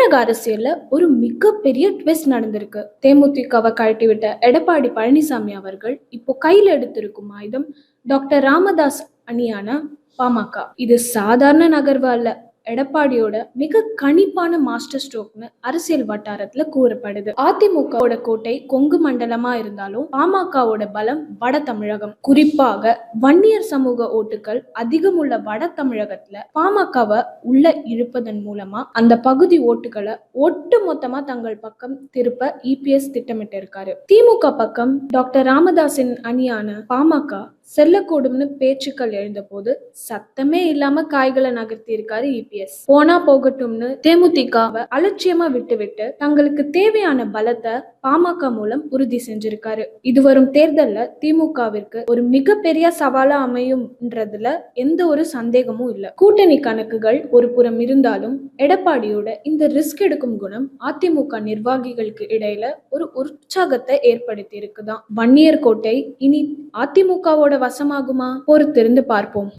தமிழக அரசியல்ல ஒரு மிகப்பெரிய ட்விஸ்ட் நடந்திருக்கு. தேமுதிகவை கழட்டிவிட்ட எடப்பாடி பழனிசாமி அவர்கள் இப்போ கையில எடுத்திருக்கும் ஆயுதம் டாக்டர் ராமதாஸ் அணியான பாமக. இது சாதாரண நகர்வு அல்ல. எடப்பாடியோட மிக கணிப்பான மாஸ்டர் ஸ்ட்ரோக்னு அரசியல் வட்டாரத்துல கூறப்படுது. அதிமுகவோட கோட்டை கொங்கு மண்டலமா இருந்தாலும் பாமகவோட பலம் வட தமிழகம். குறிப்பாக வன்னியர் சமூக ஓட்டுகள் அதிகம் உள்ள வட தமிழகத்துல பாமகவை உள்ள இழுப்பதன் மூலமா அந்த பகுதி ஓட்டுகளை ஒட்டு மொத்தமா தங்கள் பக்கம் திருப்ப இபிஎஸ் திட்டமிட்டு இருக்காரு. திமுக பக்கம் டாக்டர் ராமதாஸின் அணியான பாமக செல்லக்கூடும்னு பேச்சுக்கள் எழுந்த போது சத்தமே இல்லாம காய்களை நகர்த்தி இருக்காரு இபிஎஸ். போனா போகட்டும்னு தேமுதிகவை அலட்சியமா விட்டுவிட்டு தங்களுக்கு தேவையான பலத்தை பாமக மூலம் உறுதி செஞ்சிருக்காரு. இது வரும் தேர்தல்ல திமுகவிற்கு ஒரு மிகப்பெரிய சவாலா அமையும்ன்றதுல எந்த ஒரு சந்தேகமும் இல்ல. கூட்டணி கணக்குகள் ஒரு புறம் இருந்தாலும் எடப்பாடியோட இந்த ரிஸ்க் எடுக்கும் குணம் அதிமுக நிர்வாகிகளுக்கு இடையில ஒரு உற்சாகத்தை ஏற்படுத்தி இருக்குதான். வன்னியர் கோட்டை இனி அதிமுகவோட வசமாகுமா? பொறுத்திருந்து பார்ப்போம்.